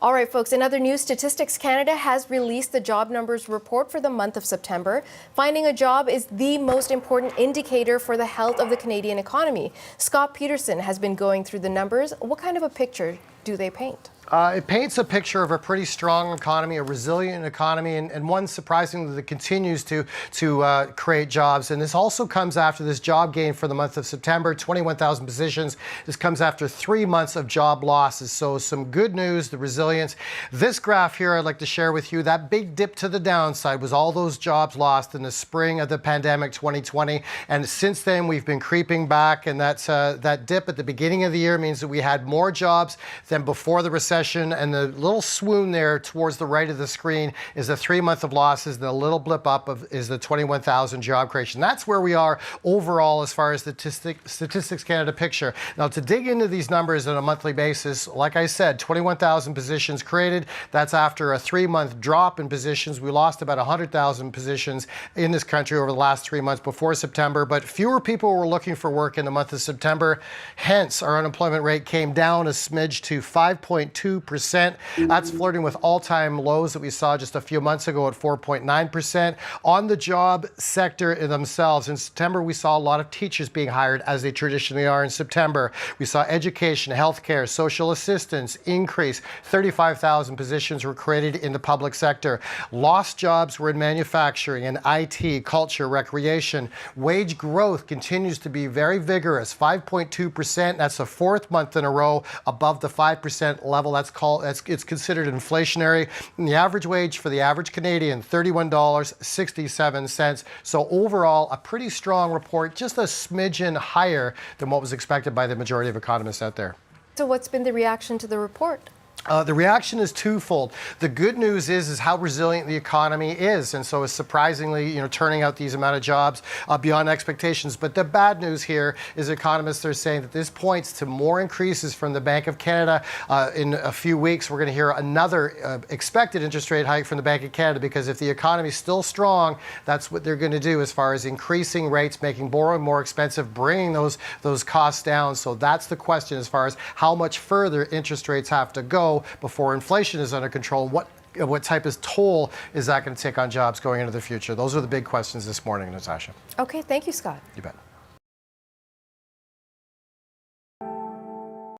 All right, folks, in other news, Statistics Canada has released the job numbers report for the month of September. Finding a job is the most important indicator for the health of the Canadian economy. Scott Peterson has been going through the numbers. What kind of a picture do they paint? It paints a picture of a pretty strong economy, a resilient economy, and one surprisingly that continues to create jobs. And this also comes after this job gain for the month of September, 21,000 positions. This comes after 3 months of job losses. So some good news, the resilience. This graph here I'd like to share with you, that big dip to the downside was all those jobs lost in the spring of the pandemic 2020. And since then we've been creeping back, and that dip at the beginning of the year means that we had more jobs than before the recession. And the little swoon there towards the right of the screen is the 3 month of losses. The little blip up is the 21,000 job creation. That's where we are overall as far as the Statistics Canada picture. Now, to dig into these numbers on a monthly basis, like I said, 21,000 positions created. That's after a 3 month drop in positions. We lost about 100,000 positions in this country over the last 3 months before September, but fewer people were looking for work in the month of September. Hence, our unemployment rate came down a smidge to 5.2%. That's flirting with all-time lows that we saw just a few months ago at 4.9%. On the job sector themselves, in September, we saw a lot of teachers being hired, as they traditionally are in September. We saw education, healthcare, social assistance increase. 35,000 positions were created in the public sector. Lost jobs were in manufacturing and IT, culture, recreation. Wage growth continues to be very vigorous, 5.2%. That's the fourth month in a row above the 5% level. It's considered inflationary. And the average wage for the average Canadian, $31.67. So overall, a pretty strong report, just a smidgen higher than what was expected by the majority of economists out there. So what's been the reaction to the report? The reaction is twofold. The good news is how resilient the economy is, and so it's surprisingly, turning out these amount of jobs beyond expectations. But the bad news here is economists are saying that this points to more increases from the Bank of Canada. In a few weeks, we're going to hear another expected interest rate hike from the Bank of Canada, because if the economy is still strong, that's what they're going to do as far as increasing rates, making borrowing more expensive, bringing those costs down. So that's the question as far as how much further interest rates have to go before inflation is under control. What type of toll is that going to take on jobs going into the future? Those are the big questions this morning, Natasha. Okay, thank you, Scott. You bet.